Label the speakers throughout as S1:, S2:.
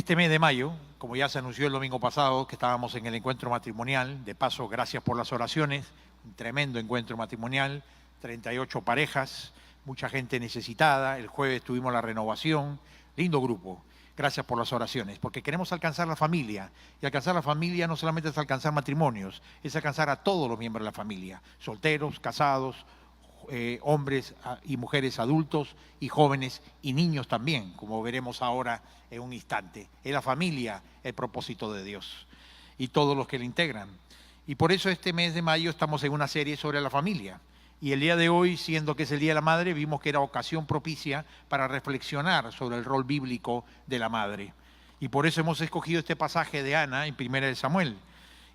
S1: Este mes de mayo, como ya se anunció el domingo pasado, que estábamos en el encuentro matrimonial, de paso, gracias por las oraciones, un tremendo encuentro matrimonial, 38 parejas, mucha gente necesitada, el jueves tuvimos la renovación, lindo grupo. Gracias por las oraciones, porque queremos alcanzar la familia, y alcanzar la familia no solamente es alcanzar matrimonios, es alcanzar a todos los miembros de la familia, solteros, casados, hombres y mujeres adultos y jóvenes y niños también, como veremos ahora en un instante. Es la familia el propósito de Dios y todos los que la integran. Y por eso este mes de mayo estamos en una serie sobre la familia. Y el día de hoy, siendo que es el Día de la Madre, vimos que era ocasión propicia para reflexionar sobre el rol bíblico de la madre. Y por eso hemos escogido este pasaje de Ana en 1 Samuel.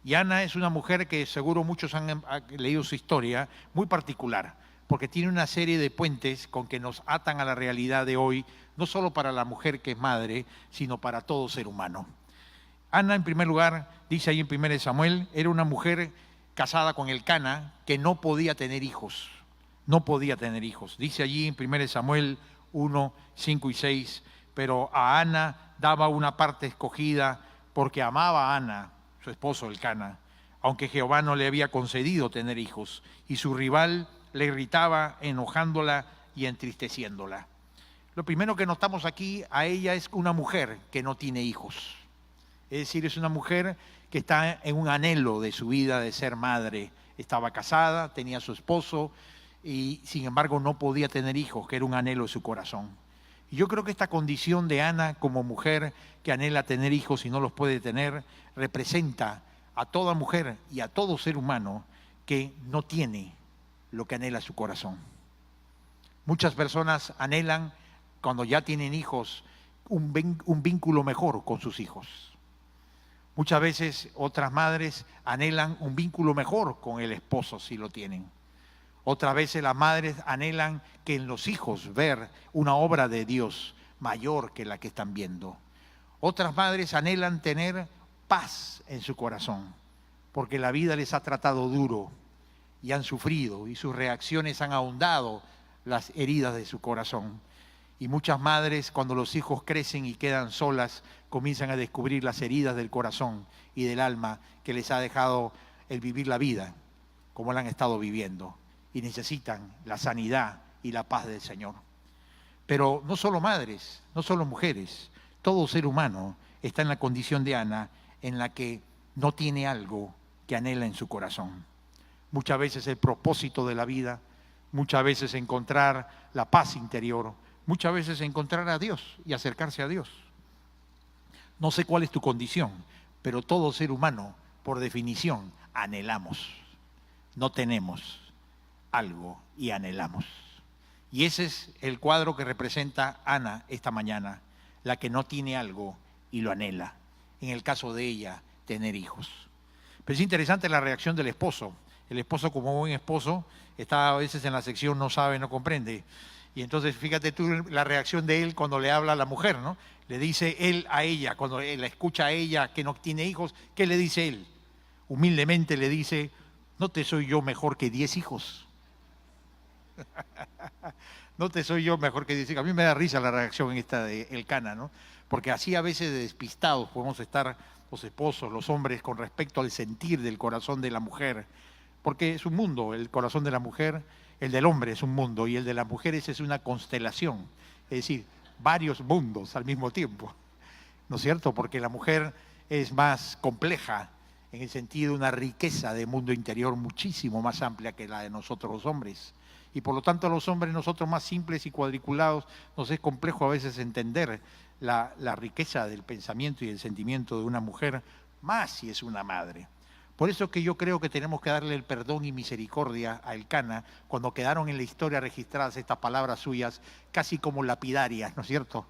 S1: Y Ana es una mujer que seguro muchos han leído su historia, muy particular, porque tiene una serie de puentes con que nos atan a la realidad de hoy, no solo para la mujer que es madre, sino para todo ser humano. Ana, en primer lugar, dice ahí en 1 Samuel, era una mujer casada con Elcana que no podía tener hijos. No podía tener hijos. Dice allí en 1 Samuel 1, 5 y 6, pero a Ana daba una parte escogida porque amaba a Ana, su esposo Elcana, aunque Jehová no le había concedido tener hijos, y su rival le irritaba, enojándola y entristeciéndola. Lo primero que notamos aquí, a ella es una mujer que no tiene hijos. Es decir, es una mujer que está en un anhelo de su vida de ser madre. Estaba casada, tenía a su esposo y sin embargo no podía tener hijos, que era un anhelo de su corazón. Y yo creo que esta condición de Ana como mujer que anhela tener hijos y no los puede tener, representa a toda mujer y a todo ser humano que no tiene lo que anhela su corazón. Muchas personas anhelan, cuando ya tienen hijos, un vínculo mejor con sus hijos. Muchas veces otras madres anhelan un vínculo mejor con el esposo si lo tienen. Otras veces las madres anhelan que en los hijos ver una obra de Dios mayor que la que están viendo. Otras madres anhelan tener paz en su corazón, porque la vida les ha tratado duro y han sufrido y sus reacciones han ahondado las heridas de su corazón. Y muchas madres, cuando los hijos crecen y quedan solas, comienzan a descubrir las heridas del corazón y del alma que les ha dejado el vivir la vida como la han estado viviendo, y necesitan la sanidad y la paz del Señor. Pero no solo madres, no solo mujeres, todo ser humano está en la condición de Ana, en la que no tiene algo que anhela en su corazón. Muchas veces el propósito de la vida, muchas veces encontrar la paz interior, muchas veces encontrar a Dios y acercarse a Dios. No sé cuál es tu condición, pero todo ser humano, por definición, anhelamos. No tenemos algo y anhelamos. Y ese es el cuadro que representa Ana esta mañana, la que no tiene algo y lo anhela. En el caso de ella, tener hijos. Pero es interesante la reacción del esposo. El esposo, como buen esposo, está a veces en la sección no sabe, no comprende. Y entonces fíjate tú la reacción de él cuando le habla a la mujer, ¿no? Le dice él a ella, cuando él la escucha a ella que no tiene hijos, ¿qué le dice él? Humildemente le dice, ¿no te soy yo mejor que 10 hijos? No te soy yo mejor que 10 hijos. A mí me da risa la reacción en esta de Elcana, ¿no? Porque así a veces de despistados podemos estar los esposos, los hombres, con respecto al sentir del corazón de la mujer. Porque es un mundo, el corazón de la mujer, el del hombre es un mundo y el de las mujeres es una constelación, es decir, varios mundos al mismo tiempo, ¿no es cierto? Porque la mujer es más compleja en el sentido de una riqueza de mundo interior muchísimo más amplia que la de nosotros los hombres. Y por lo tanto a los hombres, nosotros más simples y cuadriculados, nos es complejo a veces entender la riqueza del pensamiento y del sentimiento de una mujer, más si es una madre. Por eso que yo creo que tenemos que darle el perdón y misericordia a Elcana cuando quedaron en la historia registradas estas palabras suyas casi como lapidarias, ¿no es cierto?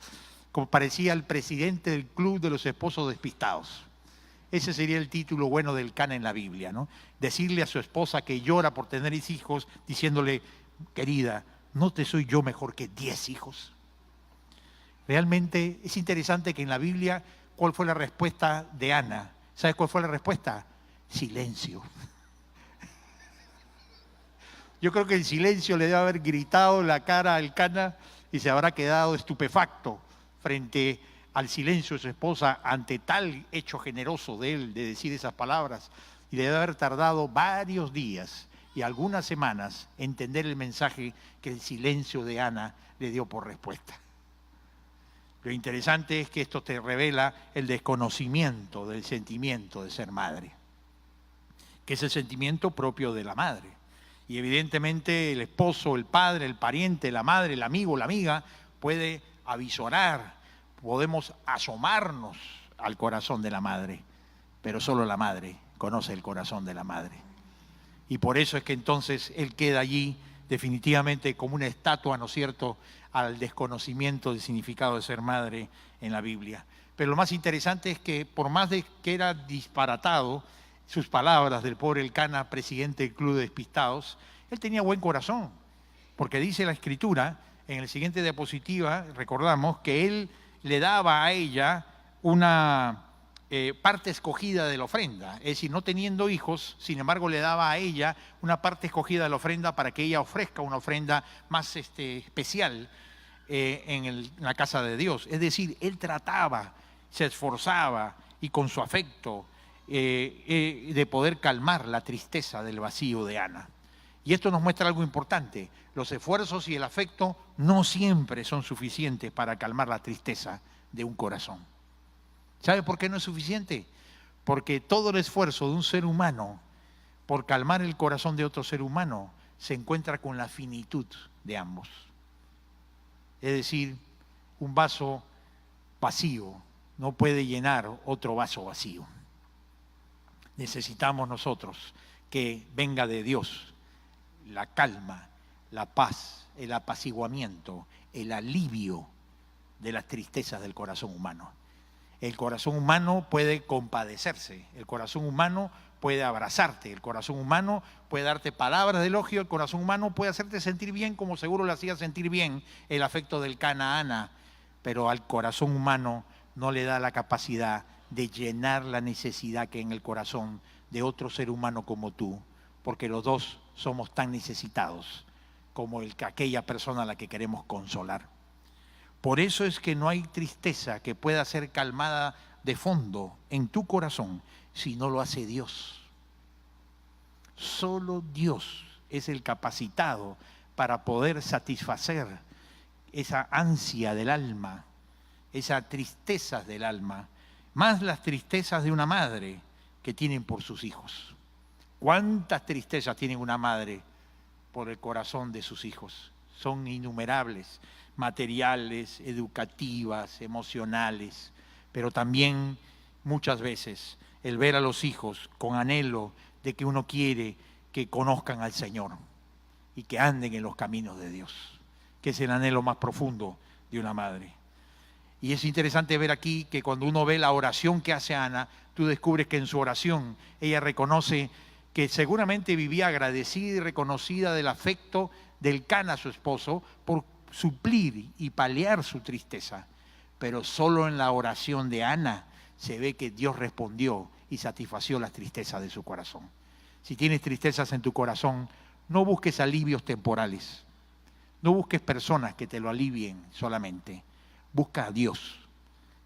S1: Como parecía el presidente del club de los esposos despistados. Ese sería el título bueno de Elcana en la Biblia, ¿no? Decirle a su esposa que llora por tener hijos, diciéndole, querida, ¿no te soy yo mejor que 10 hijos? Realmente es interesante que en la Biblia, ¿cuál fue la respuesta de Ana? ¿Sabes cuál fue la respuesta? Silencio. Yo creo que el silencio le debe haber gritado la cara a Elcana y se habrá quedado estupefacto frente al silencio de su esposa ante tal hecho generoso de él, de decir esas palabras, y de haber tardado varios días y algunas semanas entender el mensaje que el silencio de Ana le dio por respuesta. Lo interesante es que esto te revela el desconocimiento del sentimiento de ser madre, que es el sentimiento propio de la madre. Y evidentemente el esposo, el padre, el pariente, la madre, el amigo, la amiga, puede avisorar, podemos asomarnos al corazón de la madre, pero solo la madre conoce el corazón de la madre. Y por eso es que entonces él queda allí definitivamente como una estatua, ¿no es cierto?, al desconocimiento del significado de ser madre en la Biblia. Pero lo más interesante es que por más de que era disparatado sus palabras del pobre Elcana, presidente del Club de Despistados, él tenía buen corazón, porque dice la Escritura, en el siguiente diapositiva, recordamos que él le daba a ella una parte escogida de la ofrenda, es decir, no teniendo hijos, sin embargo le daba a ella una parte escogida de la ofrenda para que ella ofrezca una ofrenda más especial en la casa de Dios. Es decir, él trataba, se esforzaba y con su afecto de poder calmar la tristeza del vacío de Ana. Y esto nos muestra algo importante: los esfuerzos y el afecto no siempre son suficientes para calmar la tristeza de un corazón. ¿Sabe por qué no es suficiente? Porque todo el esfuerzo de un ser humano por calmar el corazón de otro ser humano se encuentra con la finitud de ambos. Es decir, un vaso vacío no puede llenar otro vaso vacío. Necesitamos nosotros que venga de Dios la calma, la paz, el apaciguamiento, el alivio de las tristezas del corazón humano. El corazón humano puede compadecerse, el corazón humano puede abrazarte, el corazón humano puede darte palabras de elogio, el corazón humano puede hacerte sentir bien, como seguro le hacía sentir bien el afecto del Elcana a Ana, pero al corazón humano no le da la capacidad de llenar la necesidad que hay en el corazón de otro ser humano como tú, porque los dos somos tan necesitados como aquella persona a la que queremos consolar. Por eso es que no hay tristeza que pueda ser calmada de fondo en tu corazón si no lo hace Dios. Solo Dios es el capacitado para poder satisfacer esa ansia del alma, esas tristezas del alma, más las tristezas de una madre que tienen por sus hijos. ¿Cuántas tristezas tiene una madre por el corazón de sus hijos? Son innumerables, materiales, educativas, emocionales, pero también muchas veces el ver a los hijos con anhelo de que uno quiere que conozcan al Señor y que anden en los caminos de Dios, que es el anhelo más profundo de una madre. Y es interesante ver aquí que cuando uno ve la oración que hace Ana, tú descubres que en su oración ella reconoce que seguramente vivía agradecida y reconocida del afecto del Elcana, su esposo, por suplir y paliar su tristeza. Pero solo en la oración de Ana se ve que Dios respondió y satisfació las tristezas de su corazón. Si tienes tristezas en tu corazón, no busques alivios temporales. No busques personas que te lo alivien solamente. Busca a Dios,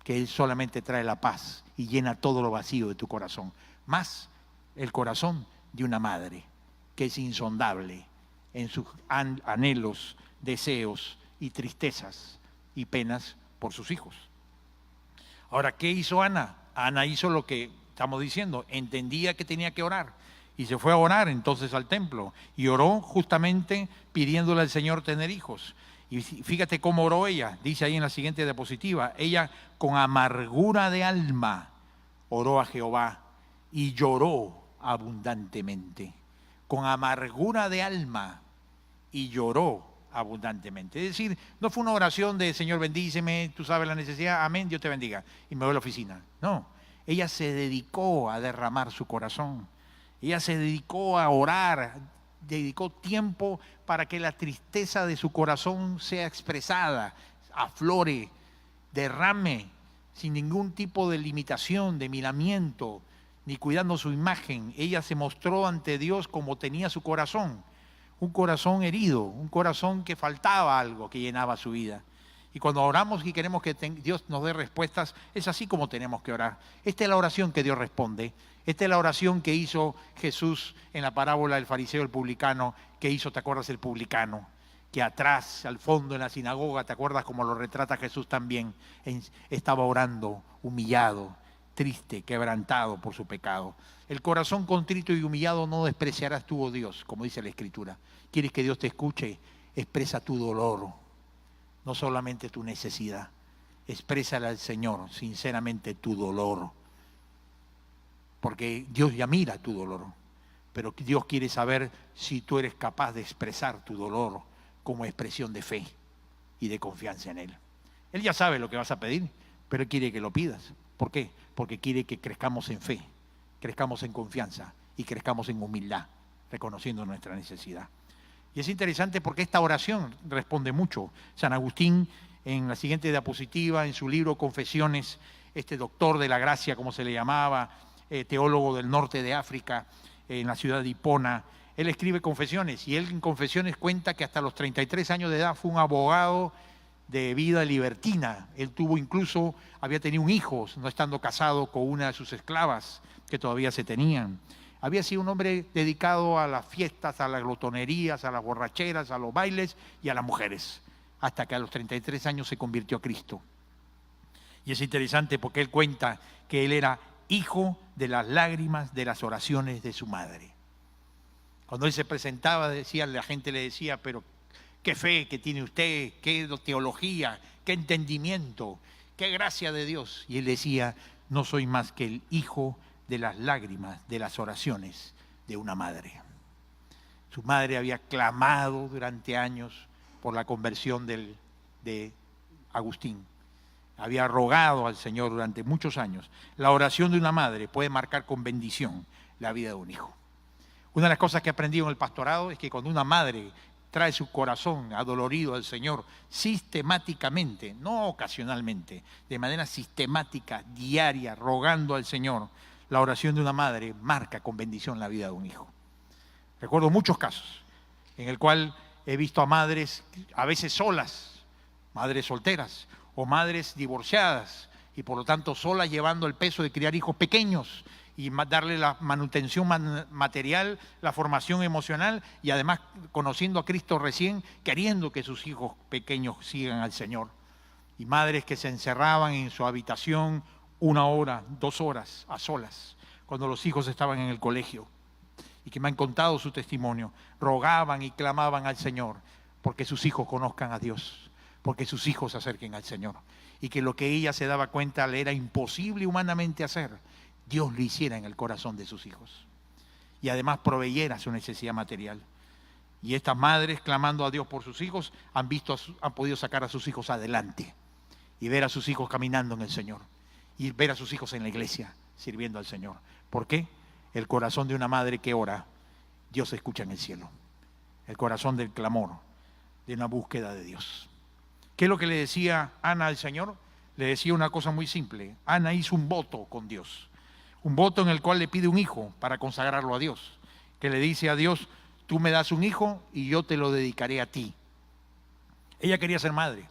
S1: que Él solamente trae la paz y llena todo lo vacío de tu corazón. Más el corazón de una madre, que es insondable en sus anhelos, deseos y tristezas y penas por sus hijos. Ahora, ¿qué hizo Ana? Ana hizo lo que estamos diciendo, entendía que tenía que orar y se fue a orar entonces al templo y oró justamente pidiéndole al Señor tener hijos. Y fíjate cómo oró ella, dice ahí en la siguiente diapositiva, ella con amargura de alma oró a Jehová y lloró abundantemente, con amargura de alma y lloró abundantemente. Es decir, no fue una oración de Señor bendíceme, tú sabes la necesidad, amén, Dios te bendiga, y me voy a la oficina. No, ella se dedicó a derramar su corazón, ella se dedicó a orar, dedicó tiempo para que la tristeza de su corazón sea expresada, aflore, derrame, sin ningún tipo de limitación, de miramiento, ni cuidando su imagen. Ella se mostró ante Dios como tenía su corazón, un corazón herido, un corazón que faltaba algo que llenaba su vida. Y cuando oramos y queremos que Dios nos dé respuestas, es así como tenemos que orar. Esta es la oración que Dios responde. Esta es la oración que hizo Jesús en la parábola del fariseo y el publicano, que hizo, ¿te acuerdas, el publicano? Que atrás, al fondo en la sinagoga, ¿te acuerdas cómo lo retrata Jesús también? Estaba orando, humillado, triste, quebrantado por su pecado. El corazón contrito y humillado no despreciarás tú, oh Dios, como dice la Escritura. ¿Quieres que Dios te escuche? Expresa tu dolor, no solamente tu necesidad. Exprésale al Señor sinceramente tu dolor. Porque Dios ya mira tu dolor, pero Dios quiere saber si tú eres capaz de expresar tu dolor como expresión de fe y de confianza en Él. Él ya sabe lo que vas a pedir, pero Él quiere que lo pidas. ¿Por qué? Porque quiere que crezcamos en fe, crezcamos en confianza y crezcamos en humildad, reconociendo nuestra necesidad. Y es interesante porque esta oración responde mucho. San Agustín, en la siguiente diapositiva, en su libro Confesiones, este doctor de la gracia, como se le llamaba, teólogo del norte de África, en la ciudad de Hipona, él escribe Confesiones, y él en Confesiones cuenta que hasta los 33 años de edad fue un abogado de vida libertina. Él había tenido un hijo, no estando casado con una de sus esclavas, que todavía se tenían. Había sido un hombre dedicado a las fiestas, a las glotonerías, a las borracheras, a los bailes y a las mujeres, hasta que a los 33 años se convirtió a Cristo. Y es interesante porque él cuenta que él era hijo de las lágrimas de las oraciones de su madre. Cuando él se presentaba, la gente le decía, pero qué fe que tiene usted, qué teología, qué entendimiento, qué gracia de Dios. Y él decía, no soy más que el hijo de las lágrimas, de las oraciones de una madre. Su madre había clamado durante años por la conversión de Agustín. Había rogado al Señor durante muchos años. La oración de una madre puede marcar con bendición la vida de un hijo. Una de las cosas que he aprendido en el pastorado es que cuando una madre trae su corazón adolorido al Señor sistemáticamente, no ocasionalmente, de manera sistemática, diaria, rogando al Señor, la oración de una madre marca con bendición la vida de un hijo. Recuerdo muchos casos en el cual he visto a madres, a veces solas, madres solteras o madres divorciadas y por lo tanto solas, llevando el peso de criar hijos pequeños y darle la manutención material, la formación emocional y además conociendo a Cristo recién, queriendo que sus hijos pequeños sigan al Señor. Y madres que se encerraban en su habitación 1 hora, 2 horas, a solas, cuando los hijos estaban en el colegio, y que me han contado su testimonio, rogaban y clamaban al Señor, porque sus hijos conozcan a Dios, porque sus hijos se acerquen al Señor, y que lo que ella se daba cuenta le era imposible humanamente hacer, Dios lo hiciera en el corazón de sus hijos, y además proveyera su necesidad material. Y estas madres, clamando a Dios por sus hijos, han podido sacar a sus hijos adelante, y ver a sus hijos caminando en el Señor, y ver a sus hijos en la iglesia, sirviendo al Señor. ¿Por qué? El corazón de una madre que ora, Dios escucha en el cielo. El corazón del clamor, de una búsqueda de Dios. ¿Qué es lo que le decía Ana al Señor? Le decía una cosa muy simple. Ana hizo un voto con Dios. Un voto en el cual le pide un hijo para consagrarlo a Dios. Que le dice a Dios, tú me das un hijo y yo te lo dedicaré a ti. Ella quería ser madre.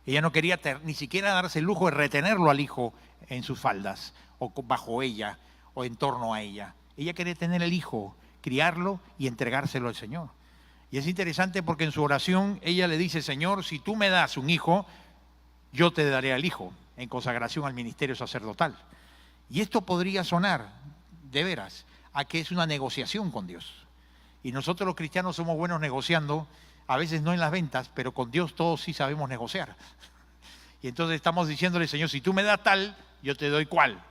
S1: Ella no quería ni siquiera darse el lujo de retenerlo al hijo en sus faldas, o bajo ella, o en torno a ella. Ella quería tener el hijo, criarlo y entregárselo al Señor. Y es interesante porque en su oración ella le dice, Señor, si tú me das un hijo, yo te daré al hijo, en consagración al ministerio sacerdotal. Y esto podría sonar, de veras, a que es una negociación con Dios. Y nosotros los cristianos somos buenos negociando, a veces no en las ventas, pero con Dios todos sí sabemos negociar. Y entonces estamos diciéndole, Señor, si tú me das tal, yo te doy cual.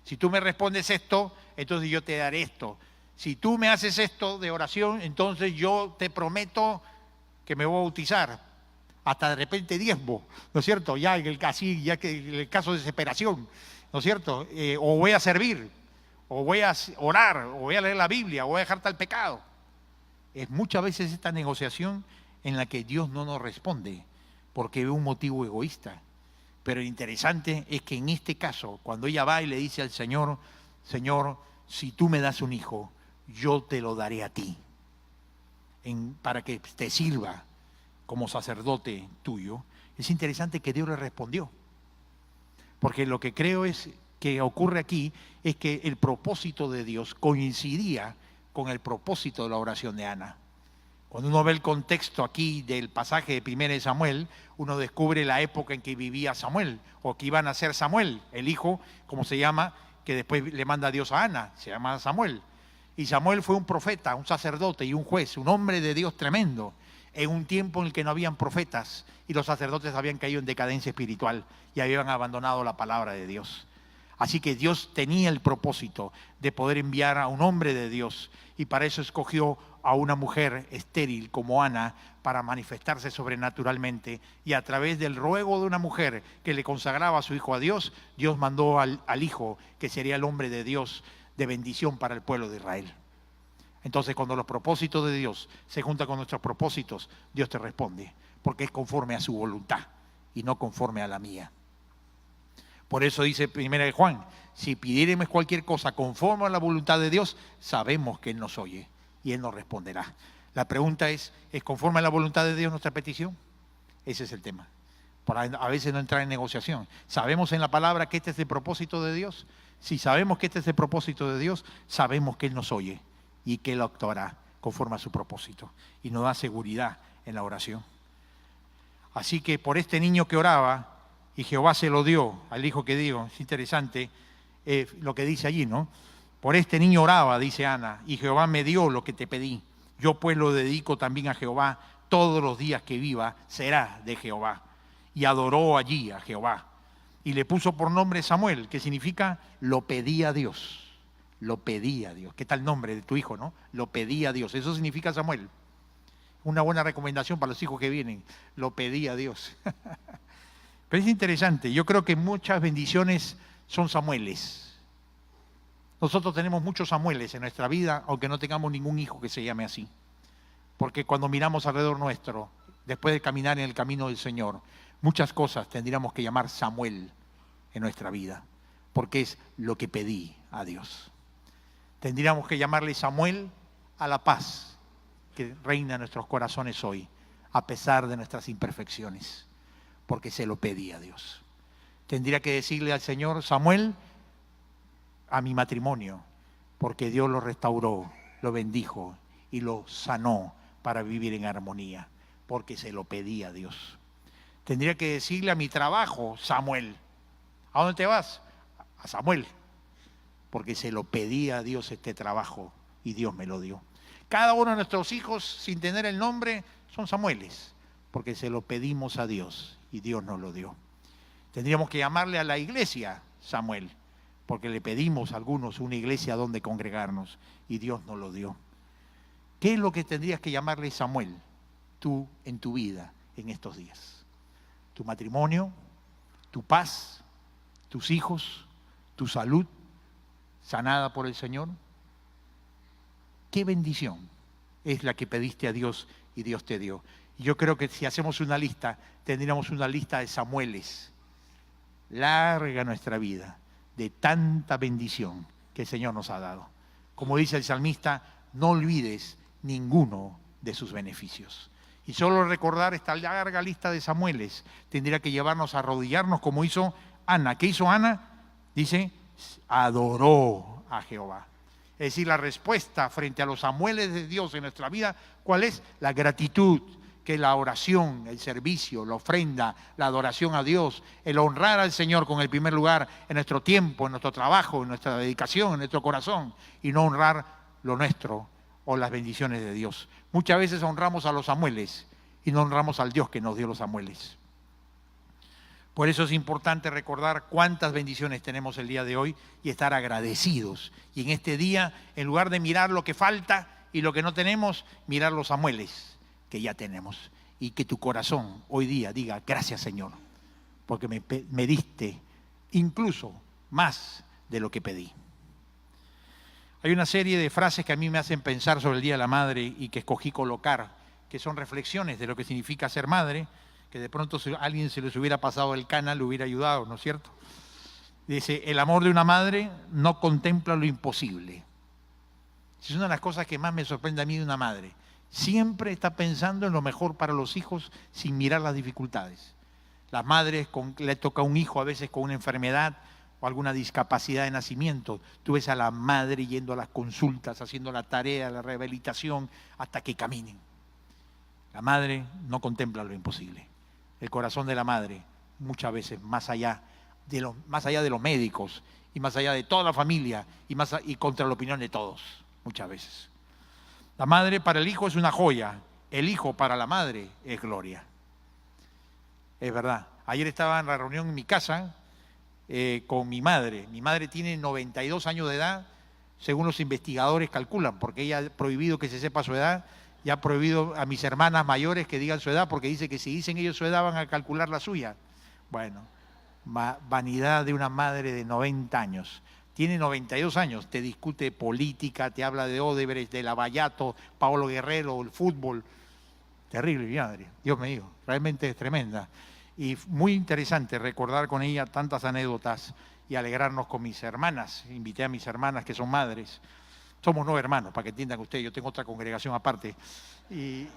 S1: Si tú me respondes esto, entonces yo te daré esto. Si tú me haces esto de oración, entonces yo te prometo que me voy a bautizar. Hasta de repente diezmo, ¿no es cierto? Ya en el caso de desesperación, ¿no es cierto? O voy a servir, o voy a orar, o voy a leer la Biblia, o voy a dejar tal pecado. Es muchas veces esta negociación en la que Dios no nos responde, porque ve un motivo egoísta. Pero lo interesante es que en este caso, cuando ella va y le dice al Señor, Señor, si tú me das un hijo, yo te lo daré a ti, para que te sirva como sacerdote tuyo. Es interesante que Dios le respondió, porque lo que creo es que ocurre aquí es que el propósito de Dios coincidía con el propósito de la oración de Ana. Cuando uno ve el contexto aquí del pasaje de 1 de Samuel, uno descubre la época en que vivía Samuel, o que iba a nacer Samuel, el hijo, como se llama, que después le manda a Dios a Ana, se llama Samuel. Y Samuel fue un profeta, un sacerdote y un juez, un hombre de Dios tremendo, en un tiempo en el que no habían profetas y los sacerdotes habían caído en decadencia espiritual y habían abandonado la palabra de Dios. Así que Dios tenía el propósito de poder enviar a un hombre de Dios, y para eso escogió a una mujer estéril como Ana para manifestarse sobrenaturalmente, y a través del ruego de una mujer que le consagraba a su hijo a Dios, Dios mandó al hijo que sería el hombre de Dios de bendición para el pueblo de Israel. Entonces, cuando los propósitos de Dios se juntan con nuestros propósitos, Dios te responde, porque es conforme a su voluntad y no conforme a la mía. Por eso dice 1 de Juan, si pidiéremos cualquier cosa conforme a la voluntad de Dios, sabemos que Él nos oye y Él nos responderá. La pregunta ¿es conforme a la voluntad de Dios nuestra petición? Ese es el tema. Para a veces no entrar en negociación. ¿Sabemos en la palabra que este es el propósito de Dios? Si sabemos que este es el propósito de Dios, sabemos que Él nos oye y que Él actuará conforme a su propósito. Y nos da seguridad en la oración. Así que por este niño que oraba, y Jehová se lo dio al hijo que dio, es interesante lo que dice allí, ¿no? Por este niño oraba, dice Ana, y Jehová me dio lo que te pedí. Yo pues lo dedico también a Jehová, todos los días que viva será de Jehová. Y adoró allí a Jehová. Y le puso por nombre Samuel, que significa lo pedí a Dios. Lo pedí a Dios. ¿Qué tal el nombre de tu hijo, no? Lo pedí a Dios. Eso significa Samuel. Una buena recomendación para los hijos que vienen. Lo pedí a Dios. Pero es interesante. Yo creo que muchas bendiciones son Samueles. Nosotros tenemos muchos Samueles en nuestra vida, aunque no tengamos ningún hijo que se llame así. Porque cuando miramos alrededor nuestro, después de caminar en el camino del Señor, muchas cosas tendríamos que llamar Samuel en nuestra vida, porque es lo que pedí a Dios. Tendríamos que llamarle Samuel a la paz que reina en nuestros corazones hoy, a pesar de nuestras imperfecciones, porque se lo pedí a Dios. Tendría que decirle al Señor, Samuel, a mi matrimonio, porque Dios lo restauró, lo bendijo y lo sanó para vivir en armonía, porque se lo pedí a Dios. Tendría que decirle a mi trabajo, Samuel, ¿a dónde te vas? A Samuel, porque se lo pedí a Dios este trabajo y Dios me lo dio. Cada uno de nuestros hijos, sin tener el nombre, son Samueles, porque se lo pedimos a Dios y Dios nos lo dio. Tendríamos que llamarle a la iglesia Samuel, porque le pedimos a algunos una iglesia donde congregarnos y Dios nos lo dio. ¿Qué es lo que tendrías que llamarle Samuel tú en tu vida en estos días? Tu matrimonio, tu paz, tus hijos, tu salud sanada por el Señor. ¿Qué bendición es la que pediste a Dios y Dios te dio? Y yo creo que si hacemos una lista, tendríamos una lista de Samueles. Larga nuestra vida de tanta bendición que el Señor nos ha dado. Como dice el salmista, no olvides ninguno de sus beneficios. Y solo recordar esta larga lista de Samueles tendría que llevarnos a arrodillarnos como hizo Ana. ¿Qué hizo Ana? Dice, adoró a Jehová. Es decir, la respuesta frente a los Samueles de Dios en nuestra vida, ¿cuál es? La gratitud, que la oración, el servicio, la ofrenda, la adoración a Dios, el honrar al Señor con el primer lugar en nuestro tiempo, en nuestro trabajo, en nuestra dedicación, en nuestro corazón, y no honrar lo nuestro o las bendiciones de Dios. Muchas veces honramos a los Samueles y no honramos al Dios que nos dio los Samueles. Por eso es importante recordar cuántas bendiciones tenemos el día de hoy y estar agradecidos. Y en este día, en lugar de mirar lo que falta y lo que no tenemos, mirar los Samueles que ya tenemos. Y que tu corazón hoy día diga, gracias Señor, porque me diste incluso más de lo que pedí. Hay una serie de frases que a mí me hacen pensar sobre el Día de la Madre y que escogí colocar, que son reflexiones de lo que significa ser madre, que de pronto si a alguien se les hubiera pasado el canal, le hubiera ayudado, ¿no es cierto? Dice, el amor de una madre no contempla lo imposible. Es una de las cosas que más me sorprende a mí de una madre, Siempre está pensando en lo mejor para los hijos sin mirar las dificultades. Las madres, le toca a un hijo a veces con una enfermedad o alguna discapacidad de nacimiento. Tú ves a la madre yendo a las consultas, haciendo la tarea, la rehabilitación, hasta que caminen. La madre no contempla lo imposible. El corazón de la madre, muchas veces, más allá de los médicos y más allá de toda la familia y contra la opinión de todos, muchas veces. La madre para el hijo es una joya, el hijo para la madre es gloria. Es verdad. Ayer estaba en la reunión en mi casa con mi madre. Mi madre tiene 92 años de edad, según los investigadores calculan, porque ella ha prohibido que se sepa su edad y ha prohibido a mis hermanas mayores que digan su edad, porque dice que si dicen ellos su edad van a calcular la suya. Bueno, vanidad de una madre de 90 años. Tiene 92 años, te discute política, te habla de Odebrecht, de Lavallato, Paolo Guerrero, el fútbol. Terrible, mi madre, Dios mío, realmente es tremenda. Y muy interesante recordar con ella tantas anécdotas y alegrarnos con mis hermanas. Invité a mis hermanas que son madres. Somos 9 hermanos, para que entiendan ustedes, yo tengo otra congregación aparte. Y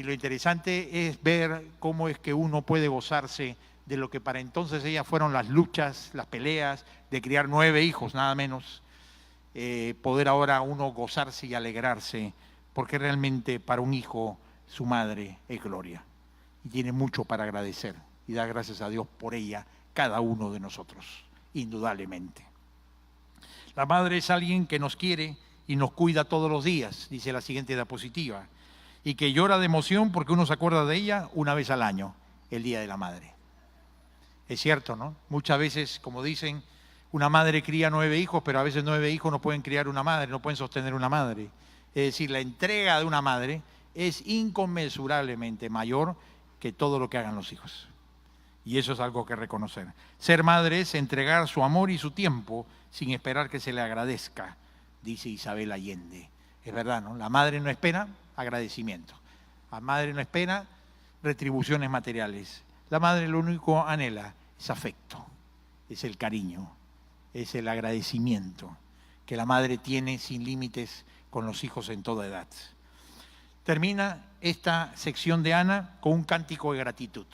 S1: lo interesante es ver cómo es que uno puede gozarse de lo que para entonces ellas fueron las luchas, las peleas, de criar 9 hijos, nada menos. Poder ahora uno gozarse y alegrarse, porque realmente para un hijo su madre es gloria. Y tiene mucho para agradecer y dar gracias a Dios por ella, cada uno de nosotros, indudablemente. La madre es alguien que nos quiere y nos cuida todos los días, dice la siguiente diapositiva, y que llora de emoción porque uno se acuerda de ella una vez al año, el Día de la Madre. Es cierto, ¿no? Muchas veces, como dicen, una madre cría 9 hijos, pero a veces 9 hijos no pueden criar una madre, no pueden sostener una madre. Es decir, la entrega de una madre es inconmensurablemente mayor que todo lo que hagan los hijos. Y eso es algo que reconocer. Ser madre es entregar su amor y su tiempo sin esperar que se le agradezca, dice Isabel Allende. Es verdad, ¿no? La madre no espera agradecimiento. La madre no espera retribuciones materiales. La madre lo único anhela es afecto, es el cariño, es el agradecimiento que la madre tiene sin límites con los hijos en toda edad. Termina esta sección de Ana con un cántico de gratitud.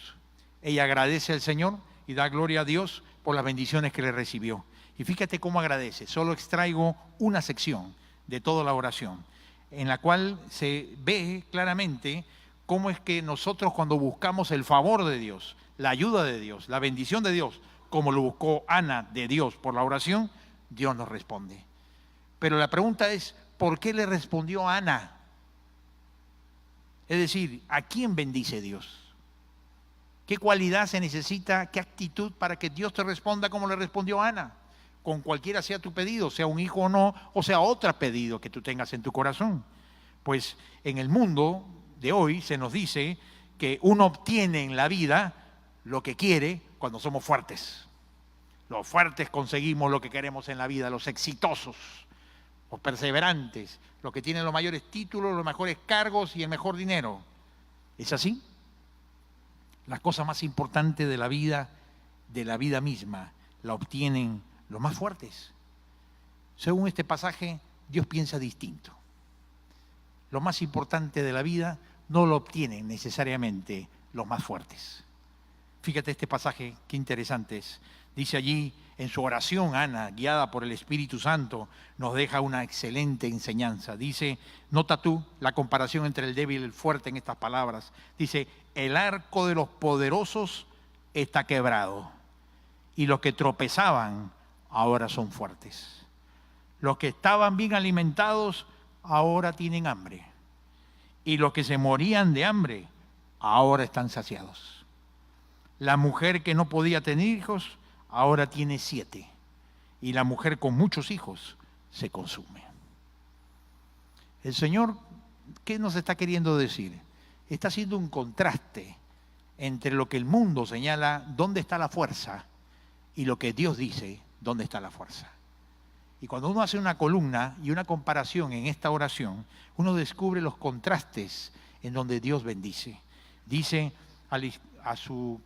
S1: Ella agradece al Señor y da gloria a Dios por las bendiciones que le recibió. Y fíjate cómo agradece. Solo extraigo una sección de toda la oración, en la cual se ve claramente cómo es que nosotros cuando buscamos el favor de Dios, la ayuda de Dios, la bendición de Dios, como lo buscó Ana de Dios por la oración, Dios nos responde. Pero la pregunta es, ¿por qué le respondió a Ana? Es decir, ¿a quién bendice Dios? ¿Qué cualidad se necesita, qué actitud para que Dios te responda como le respondió a Ana? Con cualquiera sea tu pedido, sea un hijo o no, o sea otro pedido que tú tengas en tu corazón. Pues en el mundo de hoy se nos dice que uno obtiene en la vida lo que quiere cuando somos fuertes. Los fuertes conseguimos lo que queremos en la vida, los exitosos, los perseverantes, los que tienen los mayores títulos, los mejores cargos y el mejor dinero. ¿Es así? Las cosas más importantes de la vida misma, la obtienen los más fuertes. Según este pasaje, Dios piensa distinto. Lo más importante de la vida no lo obtienen necesariamente los más fuertes. Fíjate este pasaje, qué interesante es. Dice allí, en su oración, Ana, guiada por el Espíritu Santo, nos deja una excelente enseñanza. Dice, nota tú la comparación entre el débil y el fuerte en estas palabras. Dice, el arco de los poderosos está quebrado y los que tropezaban ahora son fuertes. Los que estaban bien alimentados ahora tienen hambre y los que se morían de hambre ahora están saciados. La mujer que no podía tener hijos ahora tiene 7 y la mujer con muchos hijos se consume. El Señor, ¿qué nos está queriendo decir? Está haciendo un contraste entre lo que el mundo señala dónde está la fuerza y lo que Dios dice dónde está la fuerza. Y cuando uno hace una columna y una comparación en esta oración, uno descubre los contrastes en donde Dios bendice. Dice a su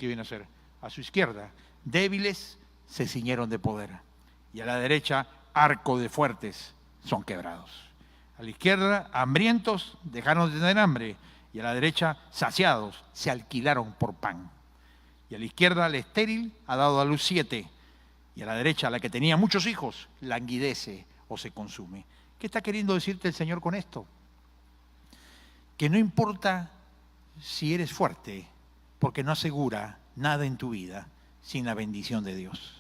S1: izquierda, débiles se ciñeron de poder, y a la derecha, arco de fuertes son quebrados. A la izquierda, hambrientos, dejaron de tener hambre. Y a la derecha, saciados, se alquilaron por pan. Y a la izquierda, la estéril ha dado a luz 7. Y a la derecha, la que tenía muchos hijos, languidece o se consume. ¿Qué está queriendo decirte el Señor con esto? Que no importa si eres fuerte, porque no asegura nada en tu vida sin la bendición de Dios.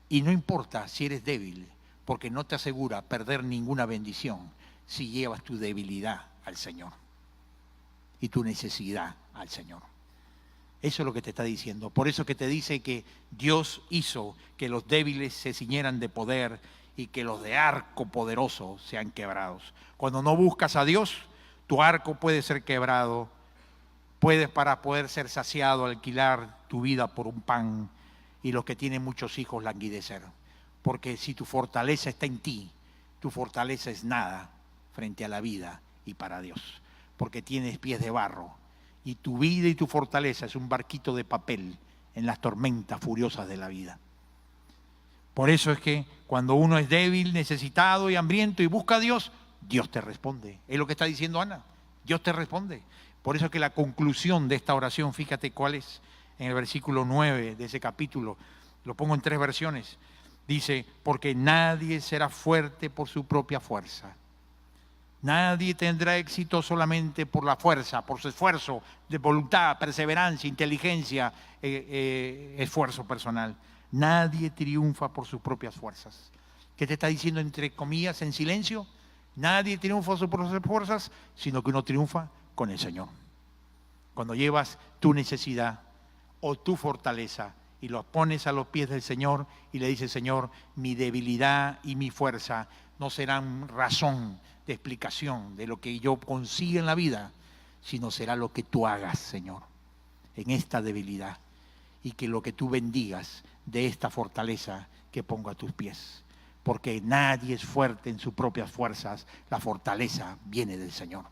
S1: Y no importa si eres débil, porque no te asegura perder ninguna bendición si llevas tu debilidad al Señor y tu necesidad al Señor. Eso es lo que te está diciendo. Por eso que te dice que Dios hizo que los débiles se ciñeran de poder y que los de arco poderoso sean quebrados. Cuando no buscas a Dios, tu arco puede ser quebrado. Puedes, para poder ser saciado, alquilar tu vida por un pan, y los que tienen muchos hijos languidecer. Porque si tu fortaleza está en ti, tu fortaleza es nada frente a la vida y para Dios. Porque tienes pies de barro y tu vida y tu fortaleza es un barquito de papel en las tormentas furiosas de la vida. Por eso es que cuando uno es débil, necesitado y hambriento y busca a Dios, Dios te responde. Es lo que está diciendo Ana. Dios te responde. Por eso es que la conclusión de esta oración, fíjate cuál es, en el versículo 9 de ese capítulo, lo pongo en 3 versiones, dice, porque nadie será fuerte por su propia fuerza. Nadie tendrá éxito solamente por la fuerza, por su esfuerzo de voluntad, perseverancia, inteligencia, esfuerzo personal. Nadie triunfa por sus propias fuerzas. ¿Qué te está diciendo entre comillas en silencio? Nadie triunfa por sus propias fuerzas, sino que uno triunfa con el Señor. Cuando llevas tu necesidad o tu fortaleza y los pones a los pies del Señor y le dices, Señor, mi debilidad y mi fuerza no serán razón de explicación de lo que yo consiga en la vida, sino será lo que tú hagas, Señor, en esta debilidad, y que lo que tú bendigas de esta fortaleza que pongo a tus pies. Porque nadie es fuerte en sus propias fuerzas, la fortaleza viene del Señor.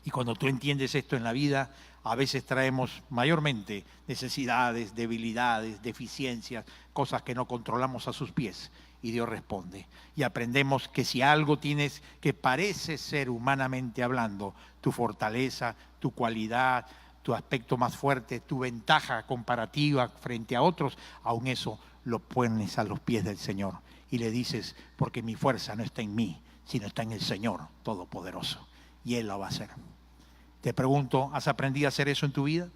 S1: Y cuando tú entiendes esto en la vida, a veces traemos mayormente necesidades, debilidades, deficiencias, cosas que no controlamos a sus pies. Y Dios responde. Y aprendemos que si algo tienes que parece ser humanamente hablando, tu fortaleza, tu cualidad, tu aspecto más fuerte, tu ventaja comparativa frente a otros, aún eso lo pones a los pies del Señor. Y le dices, porque mi fuerza no está en mí, sino está en el Señor Todopoderoso. Y Él lo va a hacer. Te pregunto, ¿has aprendido a hacer eso en tu vida?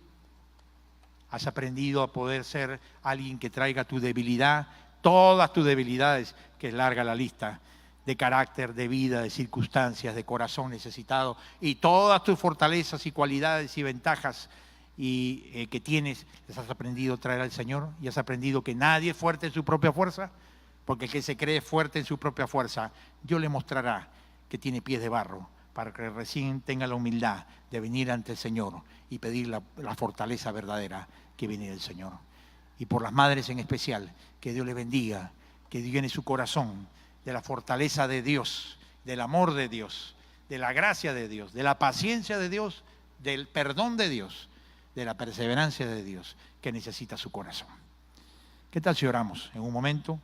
S1: ¿Has aprendido a poder ser alguien que traiga tu debilidad, todas tus debilidades, que es larga la lista, de carácter, de vida, de circunstancias, de corazón necesitado, y todas tus fortalezas y cualidades y ventajas que tienes, las has aprendido a traer al Señor? ¿Y has aprendido que nadie es fuerte en su propia fuerza? Porque el que se cree fuerte en su propia fuerza, Dios le mostrará que tiene pies de barro, para que recién tenga la humildad de venir ante el Señor y pedir la fortaleza verdadera que viene del Señor. Y por las madres en especial, que Dios les bendiga, que llene su corazón de la fortaleza de Dios, del amor de Dios, de la gracia de Dios, de la paciencia de Dios, del perdón de Dios, de la perseverancia de Dios que necesita su corazón. ¿Qué tal si oramos en un momento?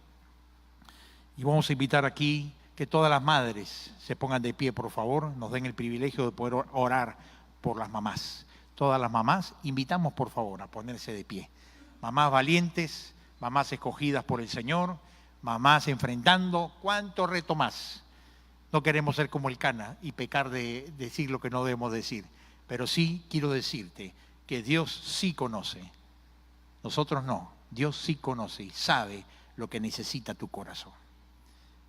S1: Y vamos a invitar aquí que todas las madres se pongan de pie, por favor, nos den el privilegio de poder orar por las mamás. Todas las mamás, invitamos por favor a ponerse de pie. Mamás valientes, mamás escogidas por el Señor, mamás enfrentando, ¿cuánto reto más? No queremos ser como el Cana y pecar de decir lo que no debemos decir, pero sí quiero decirte que Dios sí conoce, nosotros no, Dios sí conoce y sabe lo que necesita tu corazón.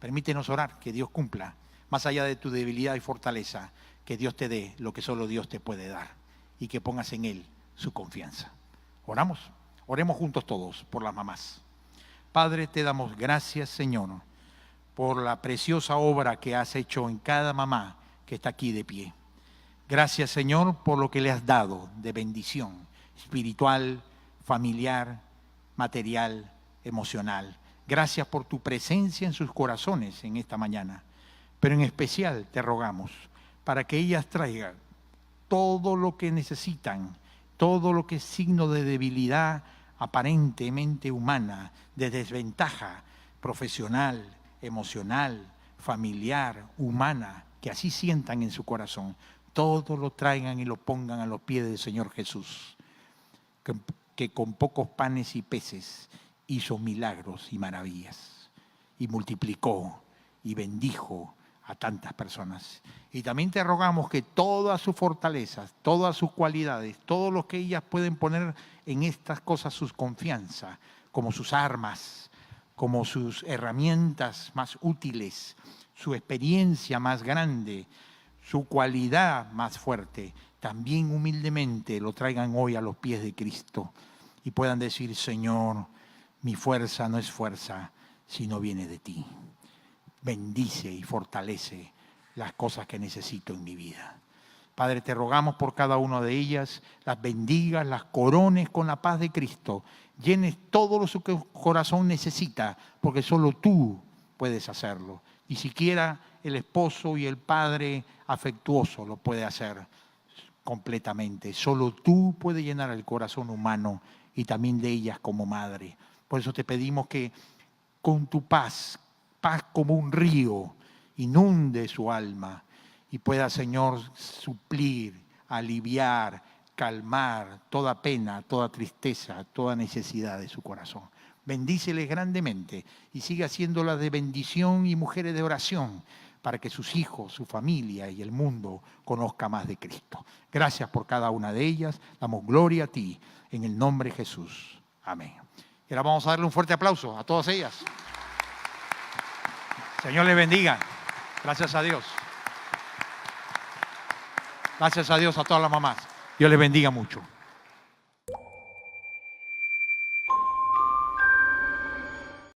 S1: Permítenos orar, que Dios cumpla, más allá de tu debilidad y fortaleza, que Dios te dé lo que solo Dios te puede dar y que pongas en Él su confianza. ¿Oramos? Oremos juntos todos por las mamás. Padre, te damos gracias, Señor, por la preciosa obra que has hecho en cada mamá que está aquí de pie. Gracias, Señor, por lo que le has dado de bendición espiritual, familiar, material, emocional. Gracias por tu presencia en sus corazones en esta mañana. Pero en especial te rogamos para que ellas traigan todo lo que necesitan, todo lo que es signo de debilidad aparentemente humana, de desventaja profesional, emocional, familiar, humana, que así sientan en su corazón, todo lo traigan y lo pongan a los pies del Señor Jesús, que con pocos panes y peces hizo milagros y maravillas, y multiplicó y bendijo a tantas personas. Y también te rogamos que todas sus fortalezas, todas sus cualidades, todo lo que ellas pueden poner en estas cosas sus confianza, como sus armas, como sus herramientas más útiles, su experiencia más grande, su cualidad más fuerte, también humildemente lo traigan hoy a los pies de Cristo y puedan decir: Señor, mi fuerza no es fuerza, sino viene de ti. Bendice y fortalece las cosas que necesito en mi vida. Padre, te rogamos por cada una de ellas, las bendigas, las corones con la paz de Cristo, llenes todo lo que su corazón necesita, porque solo tú puedes hacerlo. Ni siquiera el esposo y el padre afectuoso lo puede hacer completamente. Solo tú puedes llenar el corazón humano y también de ellas como madre. Por eso te pedimos que con tu paz, paz como un río, inunde su alma y pueda, Señor, suplir, aliviar, calmar toda pena, toda tristeza, toda necesidad de su corazón. Bendíceles grandemente y sigue haciéndolas de bendición y mujeres de oración para que sus hijos, su familia y el mundo conozcan más de Cristo. Gracias por cada una de ellas. Damos gloria a ti en el nombre de Jesús. Amén. Y ahora vamos a darle un fuerte aplauso a todas ellas. Señor les bendiga. Gracias a Dios. Gracias a Dios a todas las mamás. Dios les bendiga mucho.